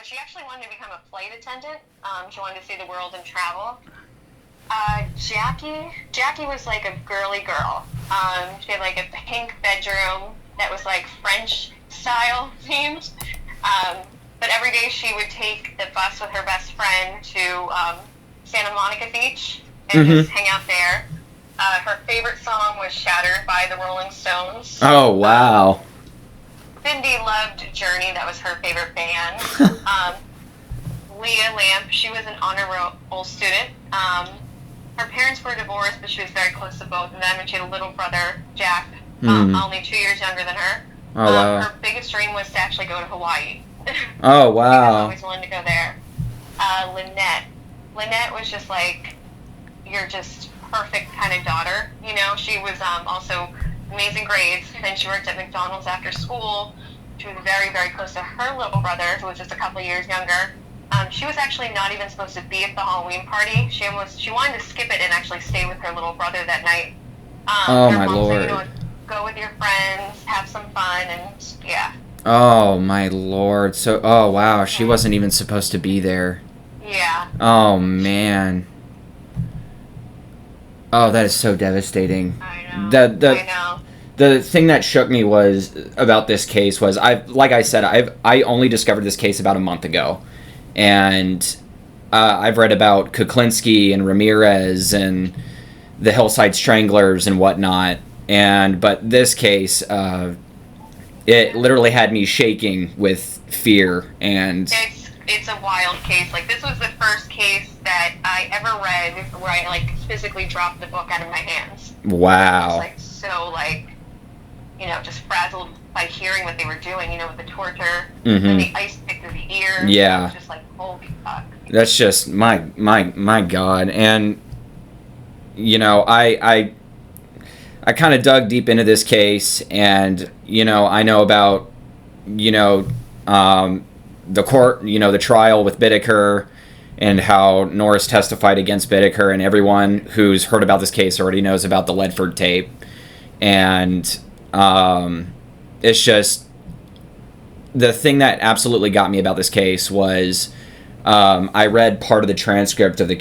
she actually wanted to become a flight attendant. She wanted to see the world and travel. Jackie was like a girly girl. She had like a pink bedroom that was like French style themed. But every day she would take the bus with her best friend to Santa Monica Beach and just hang out there. Her favorite song was Shattered by the Rolling Stones. Oh, wow. Cindy loved Journey. That was her favorite band. Leah Lamp, she was an honor roll student. Her parents were divorced, but she was very close to both of them, and she had a little brother, Jack, only 2 years younger than her. Oh, wow. Her biggest dream was to actually go to Hawaii. Oh, wow. She always wanted to go there. Lynette was just like your just perfect kind of daughter. You know, she was also amazing grades. Then she worked at McDonald's after school. She was very, very close to her little brother, who was just a couple of years younger. She was actually not even supposed to be at the Halloween party. She wanted to skip it and actually stay with her little brother that night. Oh, my Lord. Said, you know, go with your friends, have some fun, and yeah. Oh, my Lord. So, oh, wow. She wasn't even supposed to be there. Yeah. Oh, man. Oh, that is so devastating. I know. The thing that shook me about this case was, I only discovered this case about a month ago. And I've read about Kuklinski and Ramirez and the Hillside Stranglers and whatnot. But this case, it literally had me shaking with fear. And it's a wild case. Like, this was the first case that I ever read where I like physically dropped the book out of my hands. Wow. I was so just frazzled by hearing what they were doing, with the torture and the ice pick through the ear. Yeah. It was just like, holy fuck. That's just my God. And I kind of dug deep into this case, and I know about the court, the trial with Bittaker, and how Norris testified against Bittaker, and everyone who's heard about this case already knows about the Ledford tape. And it's just, the thing that absolutely got me about this case was, I read part of the transcript of the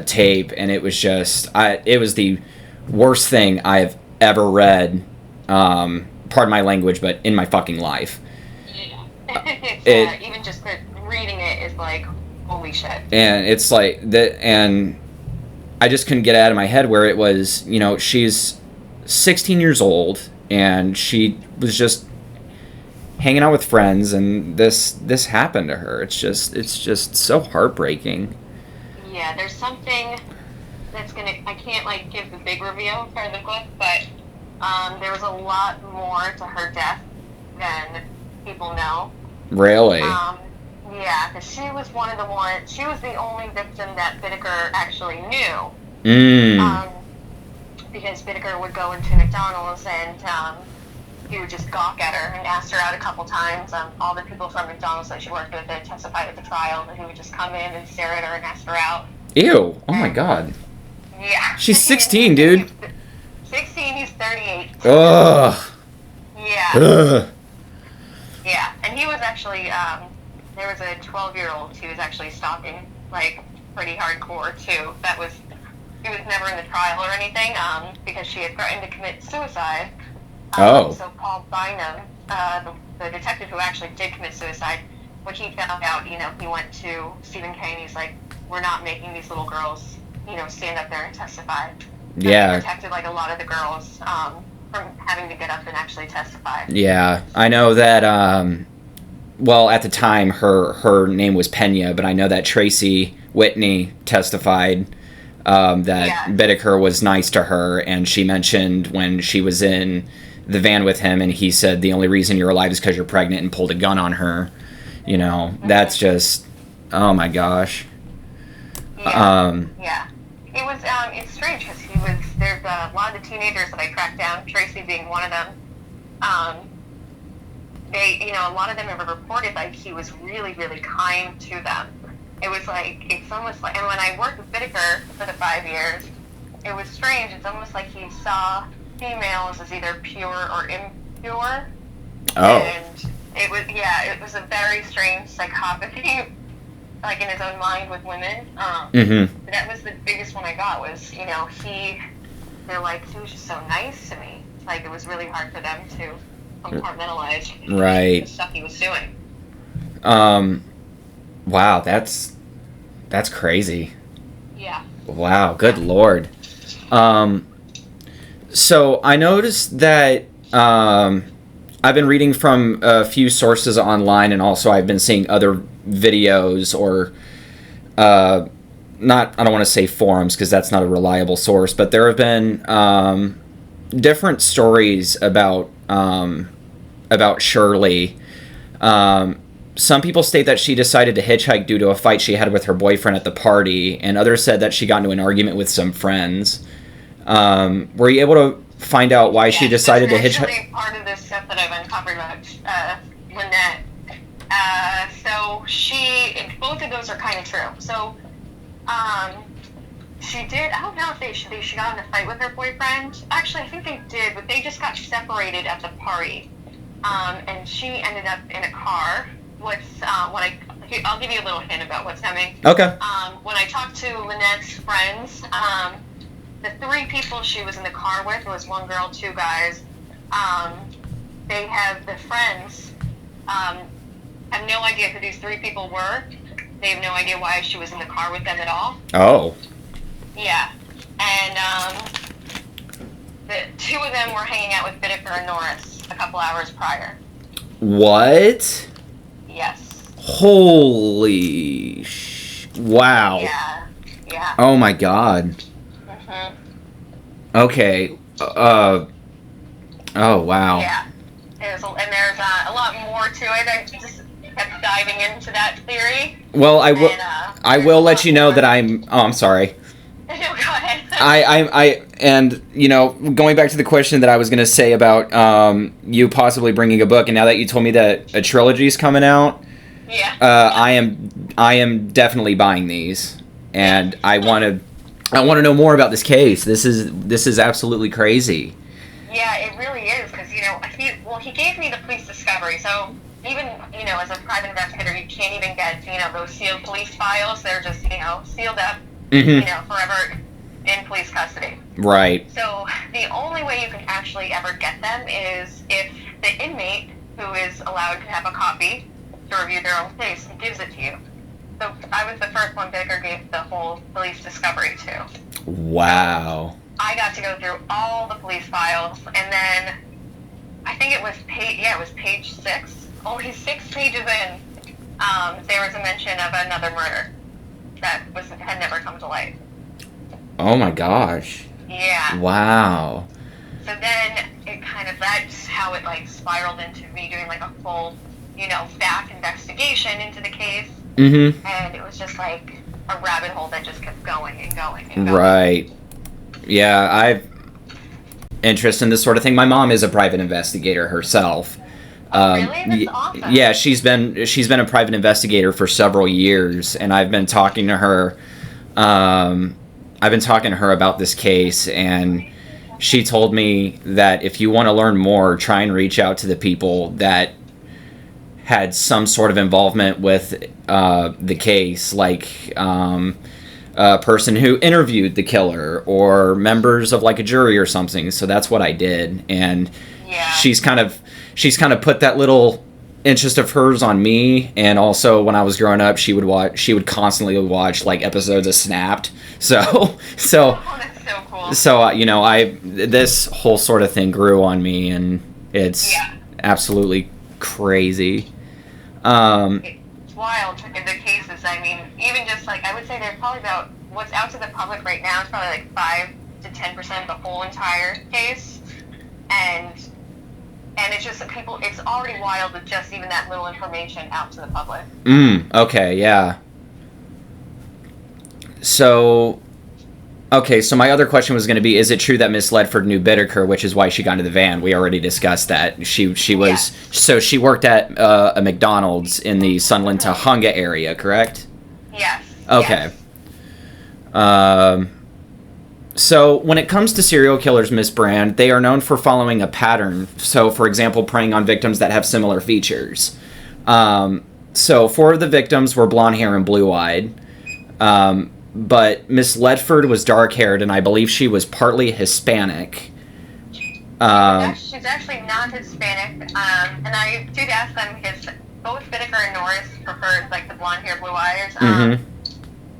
tape, and it was just, it was the worst thing I've ever read, pardon my language, but in my fucking life. Yeah. Even just reading it is like, holy shit. And it's like, and I just couldn't get it out of my head where it was, she's 16 years old, and she was just hanging out with friends, and this happened to her. It's just so heartbreaking. Yeah, there's something that's I can't give the big reveal for the book, but there was a lot more to her death than people know. Really? Yeah, because she was she was the only victim that Bittaker actually knew. Because Bittaker would go into McDonald's and he would just gawk at her and ask her out a couple times. All the people from McDonald's that she worked with that testified at the trial, and he would just come in and stare at her and ask her out. Ew. Oh my God. Yeah. She's 16, dude. 16, he's 38. Ugh. Yeah. Ugh. Yeah, and he was actually, there was a 12-year-old he was actually stalking, pretty hardcore, too. He was never in the trial or anything, because she had threatened to commit suicide. So Paul Bynum, the detective who actually did commit suicide, when he found out, he went to Stephen Kane, he's like, we're not making these little girls, stand up there and testify. Yeah. He protected, a lot of the girls, from having to get up and actually testify. Yeah, I know that, at the time, her name was Pena, but I know that Tracy Whitney testified that Bittaker was nice to her, and she mentioned when she was in the van with him, and he said the only reason you're alive is because you're pregnant, and pulled a gun on her. That's just, oh my gosh. Yeah. It was, it's strange, because there's a lot of the teenagers that I tracked down, Tracy being one of them, a lot of them have reported, he was really, really kind to them. It was it's almost and when I worked with Bittaker for the 5 years, it was strange. It's almost like he saw females as either pure or impure. Oh. And It was a very strange psychopathy, like in his own mind with women. That was the biggest one I got was, they're like, he was just so nice to me. Like, it was really hard for them to compartmentalize right. the stuff he was doing. Wow, that's crazy. Yeah. Wow, good Lord. So I noticed that I've been reading from a few sources online, and also I've been seeing other videos or I don't want to say forums because that's not a reliable source, but there have been different stories about Shirley. Some people state that she decided to hitchhike due to a fight she had with her boyfriend at the party, and others said that she got into an argument with some friends. Were you able to find out why she decided to hitchhike? Actually, part of this stuff that I've uncovered about Lynette. So both of those are kind of true. So, she did. I don't know if she got in a fight with her boyfriend. Actually, I think they did, but they just got separated at the party. And she ended up in a car. I'll give you a little hint about what's coming. Okay. When I talked to Lynette's friends, the 3 people she was in the car with was 1 girl, 2 guys. The friends have no idea who these 3 people were. They have no idea why she was in the car with them at all. Oh. Yeah. And the 2 of them were hanging out with Bittaker and Norris a couple hours prior. What? Yes. Holy wow. Yeah. Oh my God. Okay. Oh wow. Yeah. There's a lot more to it. I just kept diving into that theory. Well, I will let you know that I'm. Oh, I'm sorry. No, go ahead. And going back to the question that I was going to say about you possibly bringing a book, and now that you told me that a trilogy is coming out, yeah. I am definitely buying these, and I want to know more about this case. This is absolutely crazy. Yeah, it really is, because he gave me the police discovery, so even as a private investigator, you can't even get those sealed police files. They're just sealed up. Forever in police custody. Right. So the only way you can actually ever get them is if the inmate, who is allowed to have a copy to review their own case, gives it to you. So I was the first one Bittaker gave the whole police discovery to. Wow. So I got to go through all the police files, and then I think it was page 6. Only 6 pages in, there was a mention of another murder that had never come to light. Oh my gosh. Yeah. Wow. So then that's how it spiraled into me doing a full, back investigation into the case. Mm-hmm. And it was just a rabbit hole that just kept going and going and going. Right. Yeah, I've interest in this sort of thing. My mom is a private investigator herself. Really? That's awesome. Yeah, she's been a private investigator for several years, and I've been talking to her. I've been talking to her about this case, and she told me that if you want to learn more, try and reach out to the people that had some sort of involvement with the case, like a person who interviewed the killer or members of a jury or something. So that's what I did, and yeah. She's kind of put that little interest of hers on me, and also when I was growing up, she would constantly watch episodes of Snapped. So Oh, that's so cool. So this whole sort of thing grew on me, and it's absolutely crazy. It's wild the cases. I mean, even just I would say there's probably about what's out to the public right now is probably 5 to 10% of the whole entire case, and it's just that it's already wild with just even that little information out to the public. Okay, yeah. So my other question was going to be, is it true that Miss Ledford knew Bittaker, which is why she got into the van? We already discussed that. She was, so she worked at a McDonald's in the Sunland Tahunga area, correct? Yes. Okay. Yes. So when it comes to serial killers, Miss Brand, they are known for following a pattern. So, for example, preying on victims that have similar features. So 4 of the victims were blonde hair and blue-eyed. But Miss Ledford was dark-haired, and I believe she was partly Hispanic. She's actually not Hispanic, and I did ask them because both Bittaker and Norris preferred like the blonde hair, blue eyes.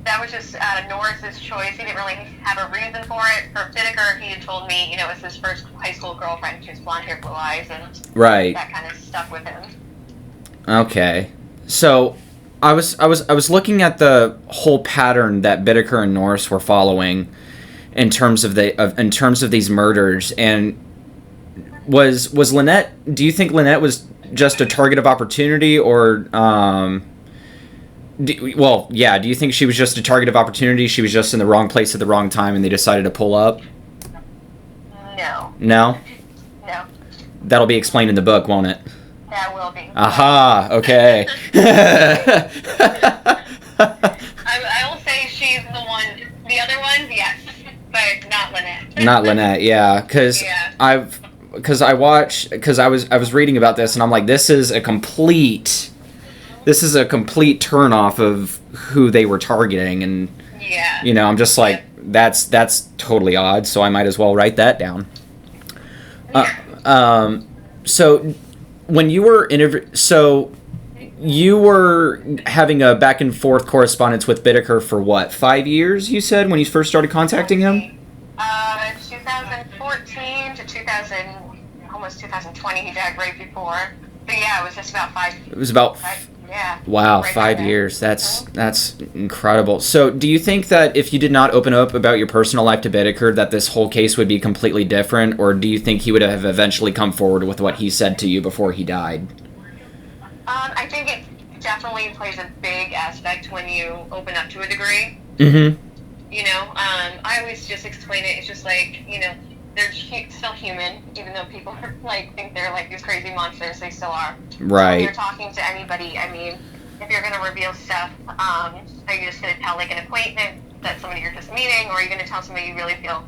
That was just Norris's choice. He didn't really have a reason for it. For Bittaker, he had told me, it was his first high school girlfriend. She was blonde hair, blue eyes, and that kind of stuck with him. Okay, so I was looking at the whole pattern that Bittaker and Norris were following in terms of these murders, and was Lynette? Do you think Lynette was just a target of opportunity, or do you think she was just a target of opportunity? She was just in the wrong place at the wrong time, and they decided to pull up? No. No? No. That'll be explained in the book, won't it? That will be. Aha, okay. I will say she's the one. The other ones, yes, but not Lynette. Not Lynette, yeah, because I was reading about this, and I'm like, this is a complete turnoff of who they were targeting, and I'm just like, that's totally odd, so I might as well write that down. So when you were you were having a back and forth correspondence with Bittaker for what, 5 years, you said, when you first started contacting him? 2014 to almost 2020, he died right before. But yeah, it was just about 5 years. It was about Wow, right 5 years. That's incredible. So do you think that if you did not open up about your personal life to Bittaker, that this whole case would be completely different, or do you think he would have eventually come forward with what he said to you before he died? I think it definitely plays a big aspect when you open up to a degree. I always just explain it. It's just like, they're still human, even though people think they're like these crazy monsters. They still are. Right. When you're talking to anybody, if you're going to reveal stuff, are you just going to tell like an acquaintance, that somebody you're just meeting, or are you going to tell somebody you really feel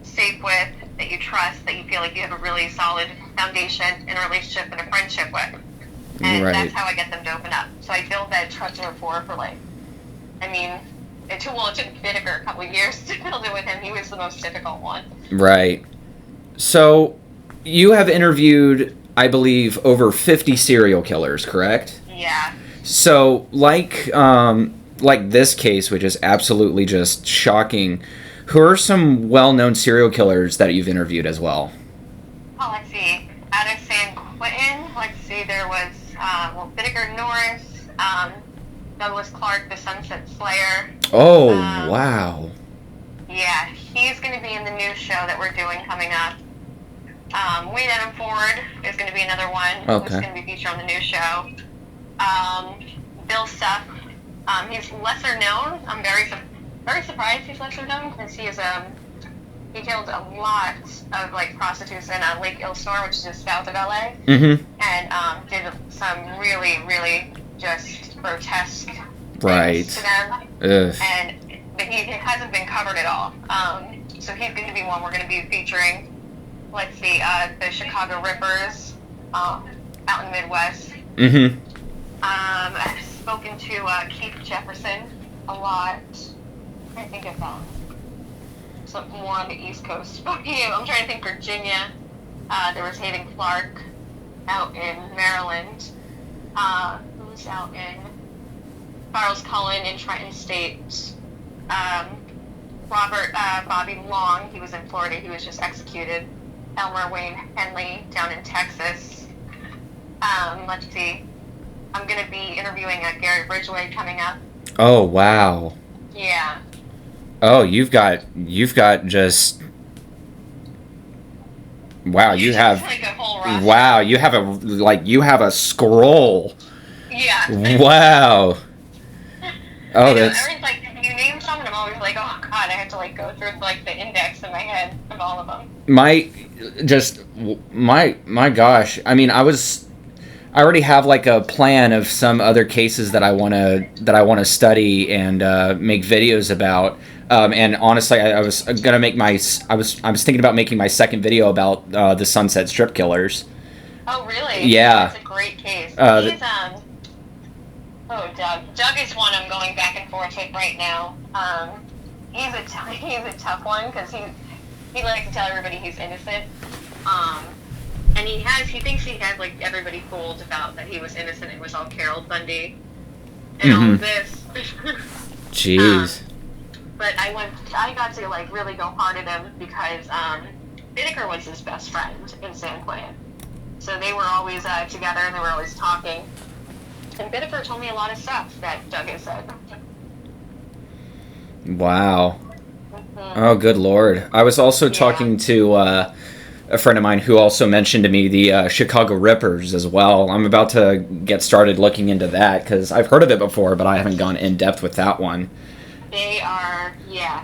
safe with, that you trust, that you feel like you have a really solid foundation in a relationship and a friendship with? And that's how I get them to open up. So I build that trust and rapport for it took Bittaker a couple of years to build it with him. He was the most difficult one. Right. So you have interviewed, I believe, over 50 serial killers, correct? Yeah. So like this case, which is absolutely just shocking, who are some well-known serial killers that you've interviewed as well? Oh, let's see. Out of San Quentin, there was Bittaker, Norris, Douglas Clark, the Sunset Slayer. Oh, wow. Yeah, he's going to be in the new show that we're doing coming up. Wayne Adam Ford is going to be another one who's going to be featured on the new show. Bill Stuff, he's lesser known. I'm very surprised he's lesser known because he killed a lot of prostitutes in Lake Ilstor, which is just south of LA, and did some really, really just grotesque things to them. But he hasn't been covered at all. So he's going to be one we're going to be featuring. Let's see, the Chicago Rippers out in the Midwest. I've spoken to Keith Jefferson a lot. I think of some more on the East Coast. I'm trying to think. Virginia. There was Hayden Clark out in Maryland. Who's out in Charles Cullen in Trenton State. Bobby Long, he was in Florida, he was just executed. Elmer Wayne Henley down in Texas. Let's see. I'm going to be interviewing Gary Ridgway coming up. Oh, wow. Yeah. Oh, you've got just... Wow, you have... like a whole roster. Wow, you have a scroll. Yeah. Wow. Oh, that's... you name some, and I'm always like, oh, God, I have to, go through, the index in my head of all of them. My gosh. I already have, a plan of some other cases that I want to study and make videos about. And honestly, I was gonna make I was thinking about making my second video about the Sunset Strip killers. Oh, really? Yeah. That's a great case. Doug. Doug is one I'm going back and forth with right now. He's a tough one because he likes to tell everybody he's innocent. And he thinks he has like everybody fooled about that he was innocent. It was all Carol Bundy and all of this. Jeez. But I got to like really go hard at him because Bittaker was his best friend in San Quentin. So they were always together and they were always talking. And Bittaker told me a lot of stuff that Doug had said. Wow. Oh, good Lord. I was also talking to a friend of mine who also mentioned to me the Chicago Rippers as well. I'm about to get started looking into that because I've heard of it before, but I haven't gone in depth with that one. They are,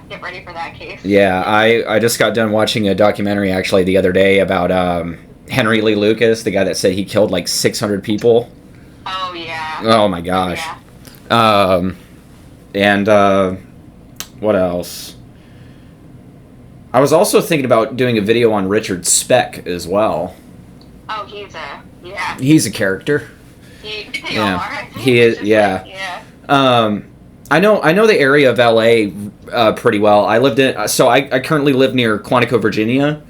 get ready for that case. Yeah, I just got done watching a documentary actually the other day about Henry Lee Lucas, the guy that said he killed like 600 people. Oh, yeah. Oh, my gosh. Yeah. And what else? I was also thinking about doing a video on Richard Speck as well. Oh, He's a character. They all are. He is, yeah. Yeah. I know the area of LA pretty well. I currently live near Quantico, Virginia.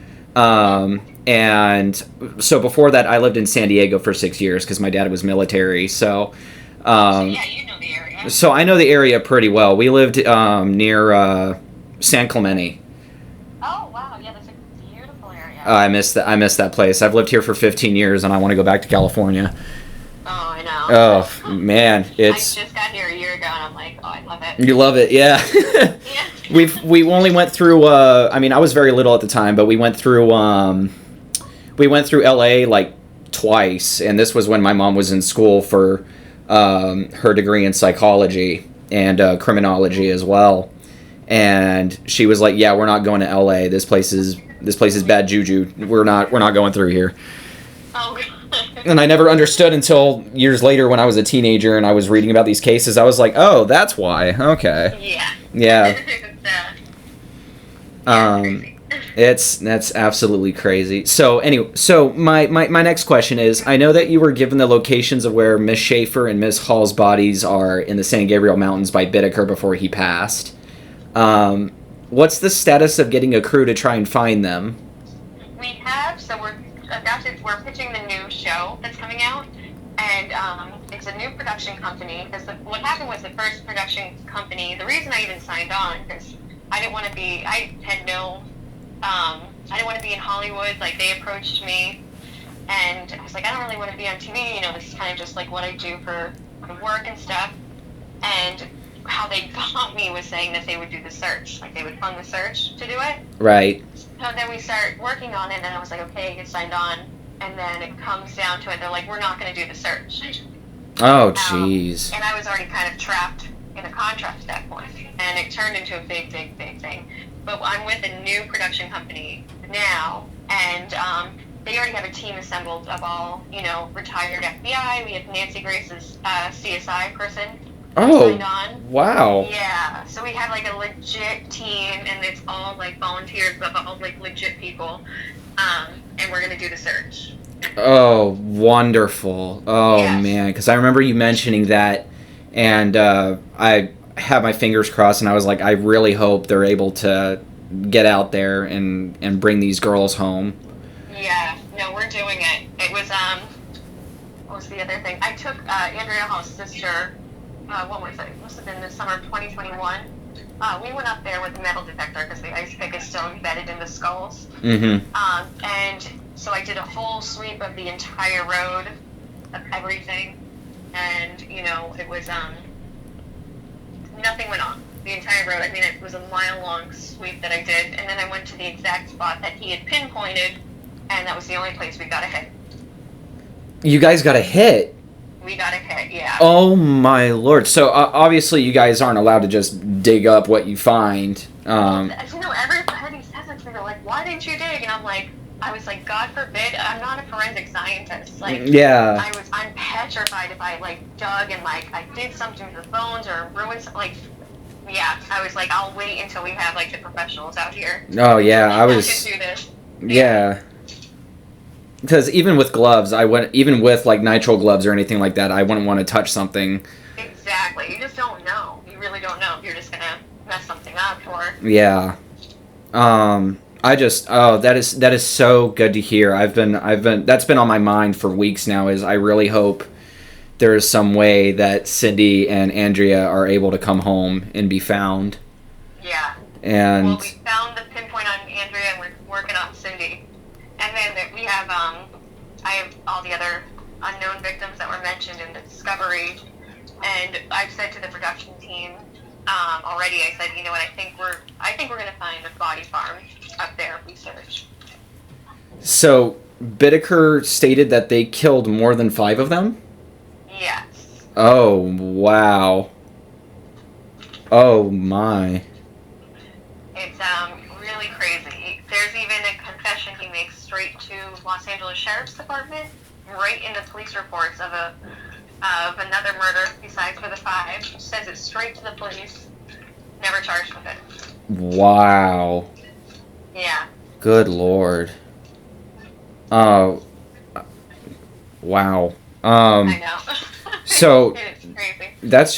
And so before that, I lived in San Diego for 6 years because my dad was military. So You know the area. So I know the area pretty well. We lived near San Clemente. Oh, wow. Yeah, that's a beautiful area. I miss that place. I've lived here for 15 years, and I want to go back to California. Oh, I know. Oh, man. I just got here a year ago, and I'm like, oh, I love it. You love it, yeah. Yeah. We only went through, I mean, I was very little at the time, but we went through LA like twice, and this was when my mom was in school for her degree in psychology and criminology as well. And she was like, "Yeah, we're not going to LA. This place is bad juju. We're not going through here." Oh. And I never understood until years later when I was a teenager and I was reading about these cases. I was like, "Oh, that's why." Okay. Yeah. That's absolutely crazy. So anyway, my next question is, I know that you were given the locations of where Miss Schaefer and Miss Hall's bodies are in the San Gabriel Mountains by Bittaker before he passed. What's the status of getting a crew to try and find them? We have, so we're pitching the new show that's coming out, and it's a new production company. Because what happened was the first production company, the reason I even signed on, because I didn't want to be in Hollywood. Like, they approached me, and I was like, I don't really want to be on TV. You know, this is kind of just like what I do for work and stuff. And how they got me was saying that they would do the search, like they would fund the search to do it. Right. So then we start working on it, and I was like, okay, get signed on. And then it comes down to it, they're like, we're not going to do the search. Oh, jeez. And I was already kind of trapped in a contract at that point, and it turned into a big thing. But I'm with a new production company now, and they already have a team assembled of all, retired FBI. We have Nancy Grace's CSI person. Oh, signed on. Wow. Yeah, so we have like a legit team, and it's all like volunteers, but all like legit people, and we're gonna do the search. Oh, wonderful. Oh, yes. Man, because I remember you mentioning that, and I had my fingers crossed, and I was like, I really hope they're able to get out there and bring these girls home. Yeah, no, we're doing it. It was, what was the other thing? I took Andrea Hall's sister, what was it? It must have been the summer of 2021. We went up there with the metal detector because the ice pick is still embedded in the skulls. Mm-hmm. And so I did a whole sweep of the entire road, of everything, and, it was, nothing went on. The entire road, I mean, it was a mile-long sweep that I did, and then I went to the exact spot that he had pinpointed, and that was the only place we got a hit. You guys got a hit? We got a hit, yeah. Oh, my Lord. So, obviously, you guys aren't allowed to just dig up what you find. Everybody says it to me. They're like, why didn't you dig? And I was like, God forbid, I'm not a forensic scientist. Like, yeah. I'm petrified if I, dug and, I did something to the bones or ruined something. yeah, I was like, I'll wait until we have like the professionals out here. Oh yeah, I was. Can do this. Yeah. Because even with gloves, even with like nitrile gloves or anything like that, I wouldn't want to touch something. Exactly. You just don't know. You really don't know if you're just gonna mess something up or. Yeah. That is so good to hear. That's been on my mind for weeks now. Is I really hope there is some way that Cindy and Andrea are able to come home and be found. Yeah. And well, we found the pinpoint on Andrea, and we're working on Cindy. And then we have, I have all the other unknown victims that were mentioned in the discovery. And I've said to the production team already, I said, you know what, I think we're going to find a body farm up there if we search. So Bittaker stated that they killed more than 5 of them? Yes. Oh, wow. Oh, my. It's really crazy. There's even a confession he makes straight to Los Angeles Sheriff's Department, right in the police reports of another murder besides for the 5. Says it straight to the police. Never charged with it. Wow. Yeah. Good Lord. Oh. Wow. I know. So it's crazy. that's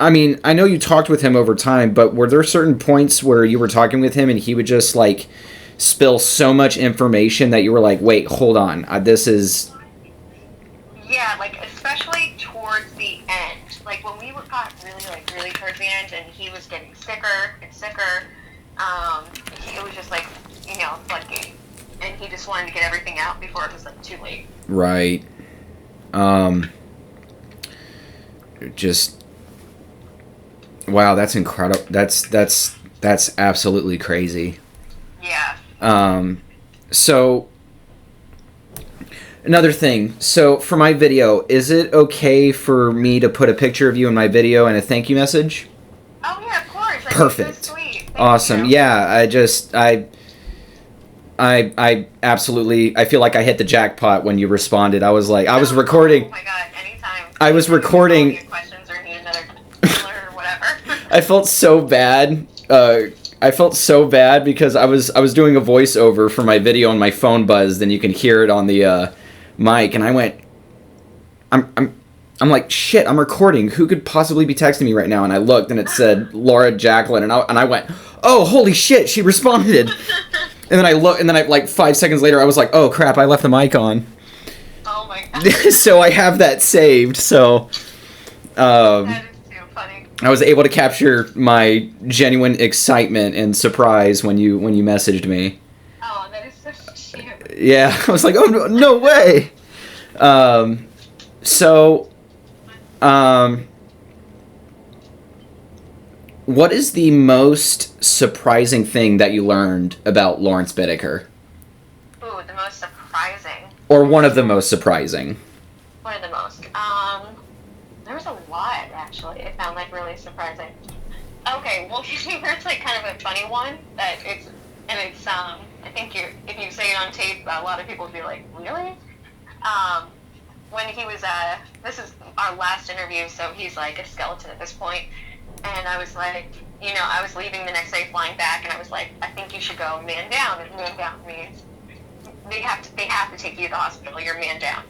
I mean, I know you talked with him over time, but were there certain points where you were talking with him and he would just like spill so much information that you were like, wait, hold on, this is... Yeah, like especially towards the end. Like when we got really towards the end and he was getting sicker and sicker, it was just like, floodgate. And he just wanted to get everything out before it was like too late. Right. Just... Wow, that's incredible. That's absolutely crazy. Yeah. So another thing. So for my video, is it okay for me to put a picture of you in my video and a thank you message? Oh yeah, of course. Perfect. So sweet. Awesome. Yeah, I absolutely, I feel like I hit the jackpot when you responded. I was like, I was recording. Oh my god, anytime. I was recording. Questions or need another killer or whatever. I felt so bad. Because I was doing a voiceover for my video and my phone buzzed and you can hear it on the mic, and I went, I'm like, shit, I'm recording. Who could possibly be texting me right now? And I looked and it said Laura Jacqueline, and I went, oh, holy shit, she responded. And then I looked, and then like 5 seconds later I was like, oh crap, I left the mic on. Oh my god. So I have that saved. So that is too funny. I was able to capture my genuine excitement and surprise when you messaged me. Oh, that is so cute. Yeah, I was like, oh no way. What is the most surprising thing that you learned about Lawrence Bittaker? Ooh, the most surprising. Or one of the most surprising? One of the most. There was a lot, actually. It found, like, really surprising. Okay, well, here's, like, kind of a funny one that it's, I think if you say it on tape, a lot of people would be like, really? When he was, this is our last interview, so he's, like, a skeleton at this point. And I was like, I was leaving the next day flying back, and I was like, I think you should go man down. And man down means they have to take you to the hospital. You're man down.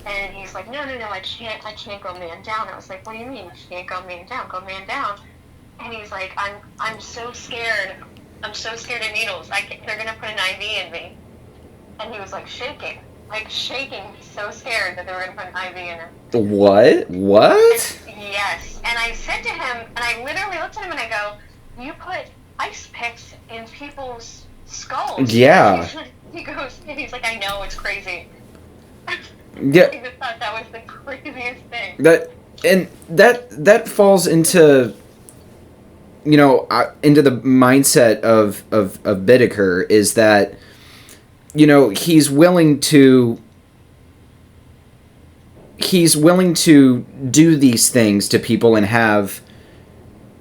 And he's like, no, I can't go man down. I was like, what do you mean you can't go man down? Go man down. And he's like, I'm so scared. I'm so scared of needles. They're gonna put an IV in me. And he was like shaking, so scared that they were gonna put an IV in him. What? Yes. And I said to him, and I literally looked at him and I go, you put ice picks in people's skulls. Yeah. He goes, and he's like, I know, it's crazy. Yeah. I just thought that was the craziest thing. That falls into, into the mindset of Bittaker, is that, he's willing to do these things to people and have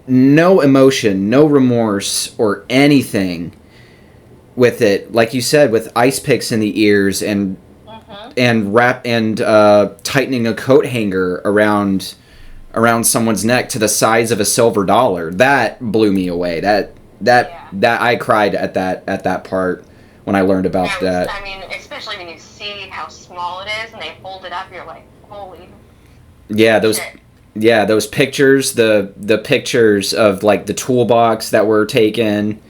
no emotion, no remorse or anything with it. Like you said, with ice picks in the ears and tightening a coat hanger around around someone's neck to the size of a silver dollar. That blew me away. That I cried at that part when I learned about that. I mean, especially when you see how small it is and they hold it up, you're like, holy. Yeah, those. Shit. Yeah, those pictures, the pictures of like the toolbox that were taken,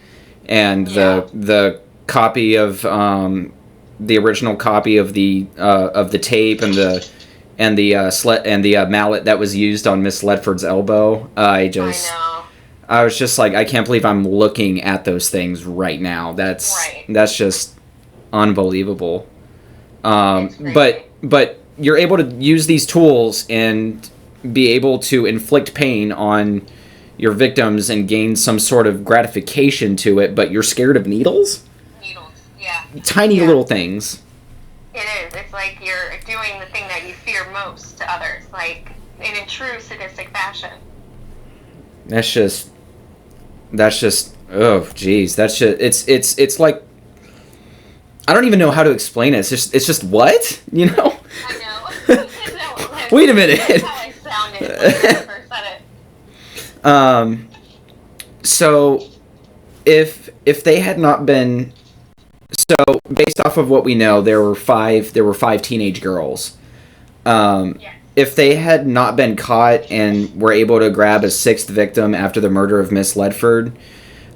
and the copy of the original copy of the tape and the mallet that was used on Miss Ledford's elbow. I was just like, I can't believe I'm looking at those things right now. That's just unbelievable. But you're able to use these tools and be able to inflict pain on your victims and gain some sort of gratification to it, but you're scared of needles? Needles, yeah. Tiny little things. It is. It's like you're doing the thing that you fear most to others, like in a true sadistic fashion. That's just oh geez. That's just it's like, I don't even know how to explain it. It's just what? You know? I know. Wait a minute. That's how I sounded when I first said it. So if they had not been, so based off of what we know, there were five teenage girls. Yes. If they had not been caught and were able to grab a sixth victim after the murder of Miss Ledford,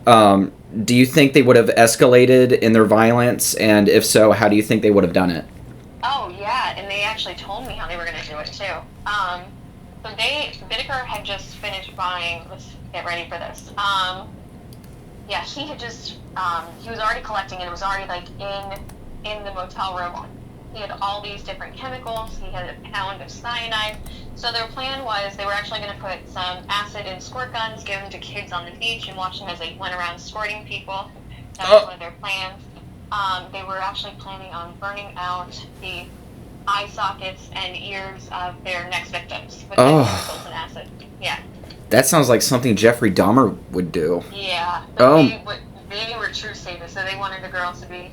do you think they would have escalated in their violence? And if so, how do you think they would have done it? Oh, yeah, and they actually told me how they were going to do it, too. So Bittaker had just finished buying, let's get ready for this. Yeah, he had just, he was already collecting, and it was already, like, in the motel room. He had all these different chemicals. He had a pound of cyanide. So their plan was they were actually going to put some acid in squirt guns, give them to kids on the beach, and watch them as they went around squirting people. That was one of their plans. They were actually planning on burning out the eye sockets and ears of their next victims with chemicals and acid. Yeah. That sounds like something Jeffrey Dahmer would do. Yeah. They were true sadists, so they wanted the girls to be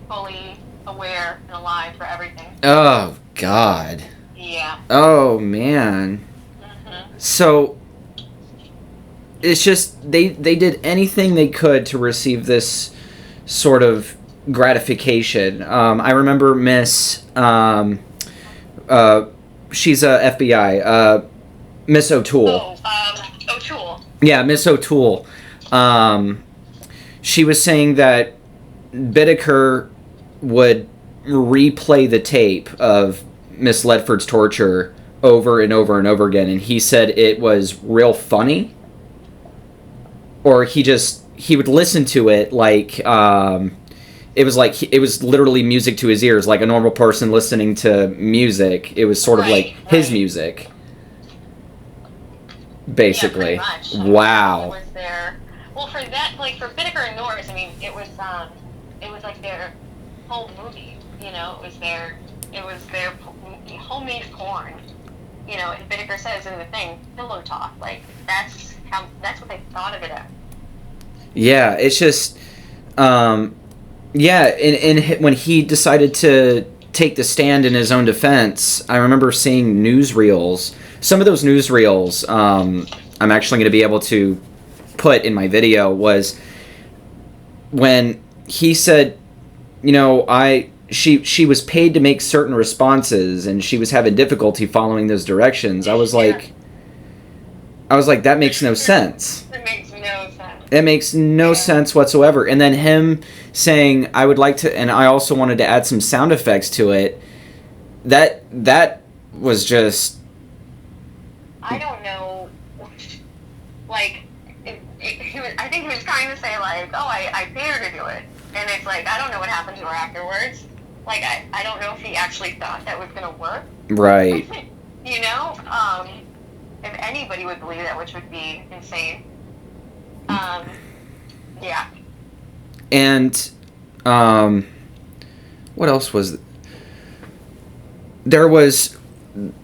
fully aware and alive for everything. Oh, God. Yeah. Oh, man. Mm-hmm. So, it's just, they did anything they could to receive this sort of gratification. I remember Miss, she's a FBI, Miss O'Toole. O'Toole. Yeah, Miss O'Toole. She was saying that Bittaker would replay the tape of Miss Ledford's torture over and over and over again, and he said it was real funny. Or he would listen to it like, it was literally music to his ears, like a normal person listening to music. It was sort of like his music, basically. Yeah, pretty much. Wow. It was their, well, for that, like for Bittaker and Norris, I mean, it was like their whole movie. You know, it was their homemade porn. You know, and Bittaker says in the thing, pillow talk. Like that's what they thought of it as. Yeah, it's just, yeah, and when he decided to take the stand in his own defense, I remember seeing newsreels. Some of those newsreels, I'm actually going to be able to put in my video, was when he said, you know, she was paid to make certain responses, and she was having difficulty following those directions. I was like, that makes no sense. It makes no sense. It makes no sense whatsoever. And then him saying, I would like to, and I also wanted to add some sound effects to it. That was just, I don't know. Like, I think he was trying to say, like, oh, I paid her to do it. And it's like, I don't know what happened to her afterwards. Like, I don't know if he actually thought that was going to work. Right. You know? If anybody would believe that, which would be insane. Yeah. And, what else was, there was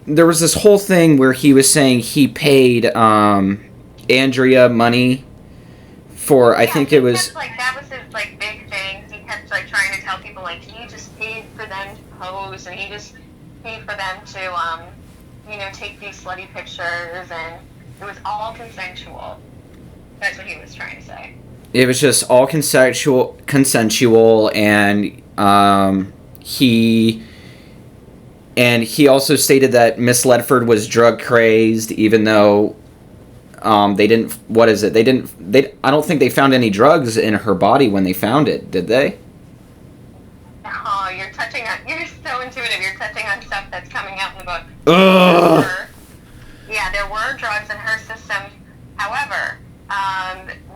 this whole thing where he was saying he paid, Andrea money for, I think it was, kept, like, that was his, like, big thing. He kept, like, trying to tell people, like, he just paid for them to pose, and he just paid for them to, take these slutty pictures, and it was all consensual. That's what he was trying to say. It was just all consensual, and he also stated that Miss Ledford was drug crazed, even though they didn't. What is it? They didn't. I don't think they found any drugs in her body when they found it. Did they? Oh, you're so intuitive. You're touching on stuff that's coming out in the book. Ugh. There were drugs in her system. However,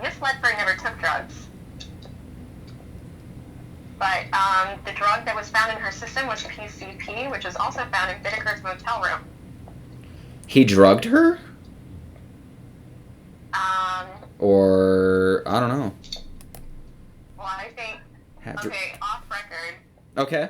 Miss Ledford never took drugs. But the drug that was found in her system was PCP, which was also found in Bittaker's motel room. He drugged her? Or, I don't know. Well, I think, off record. Okay.